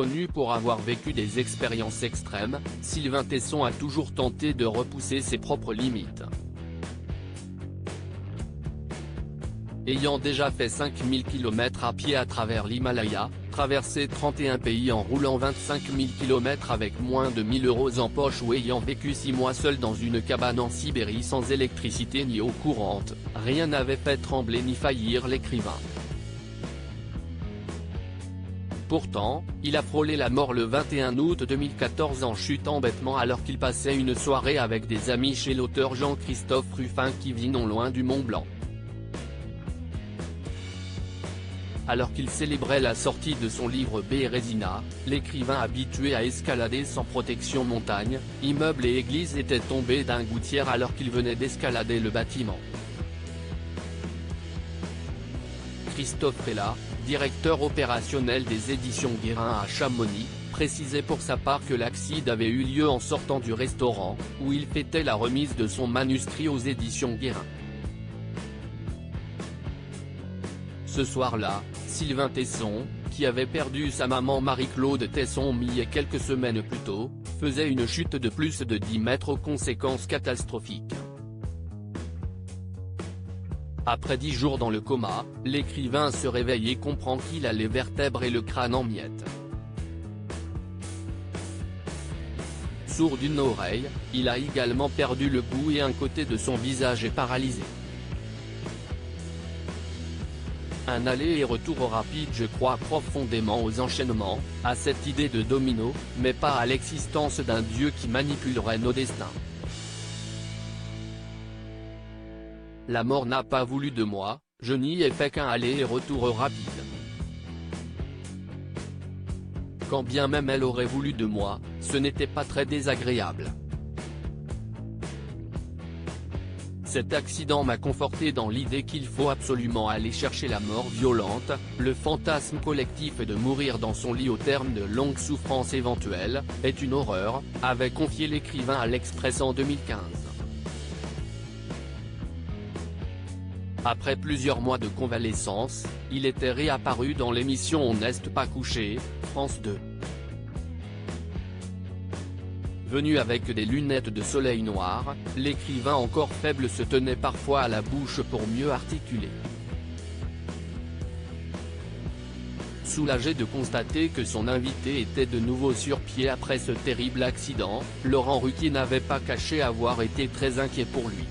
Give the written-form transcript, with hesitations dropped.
Connu pour avoir vécu des expériences extrêmes, Sylvain Tesson a toujours tenté de repousser ses propres limites. Ayant déjà fait 5000 km à pied à travers l'Himalaya, traversé 31 pays en roulant 25 000 km avec moins de 1000 € en poche ou ayant vécu 6 mois seul dans une cabane en Sibérie sans électricité ni eau courante, rien n'avait fait trembler ni faillir l'écrivain. Pourtant, il a frôlé la mort le 21 août 2014 en chutant bêtement alors qu'il passait une soirée avec des amis chez l'auteur Jean-Christophe Ruffin qui vit non loin du Mont Blanc. Alors qu'il célébrait la sortie de son livre Bérésina, l'écrivain habitué à escalader sans protection montagne, immeubles et églises était tombé d'un gouttière alors qu'il venait d'escalader le bâtiment. Christophe Rella, directeur opérationnel des éditions Guérin à Chamonix, précisait pour sa part que l'accident avait eu lieu en sortant du restaurant, où il fêtait la remise de son manuscrit aux éditions Guérin. Ce soir-là, Sylvain Tesson, qui avait perdu sa maman Marie-Claude Tesson quelques semaines plus tôt, faisait une chute de plus de 10 mètres aux conséquences catastrophiques. Après 10 jours dans le coma, l'écrivain se réveille et comprend qu'il a les vertèbres et le crâne en miettes. Sourd d'une oreille, il a également perdu le goût et un côté de son visage est paralysé. Un aller et retour rapide. Je crois profondément aux enchaînements, à cette idée de domino, mais pas à l'existence d'un dieu qui manipulerait nos destins. La mort n'a pas voulu de moi, je n'y ai fait qu'un aller et retour rapide. Quand bien même elle aurait voulu de moi, ce n'était pas très désagréable. Cet accident m'a conforté dans l'idée qu'il faut absolument aller chercher la mort violente, le fantasme collectif de mourir dans son lit au terme de longues souffrances éventuelles, est une horreur, avait confié l'écrivain à l'Express en 2015. Après plusieurs mois de convalescence, il était réapparu dans l'émission On n'est pas couché, France 2. Venu avec des lunettes de soleil noires, l'écrivain encore faible se tenait parfois à la bouche pour mieux articuler. Soulagé de constater que son invité était de nouveau sur pied après ce terrible accident, Laurent Ruquier n'avait pas caché avoir été très inquiet pour lui.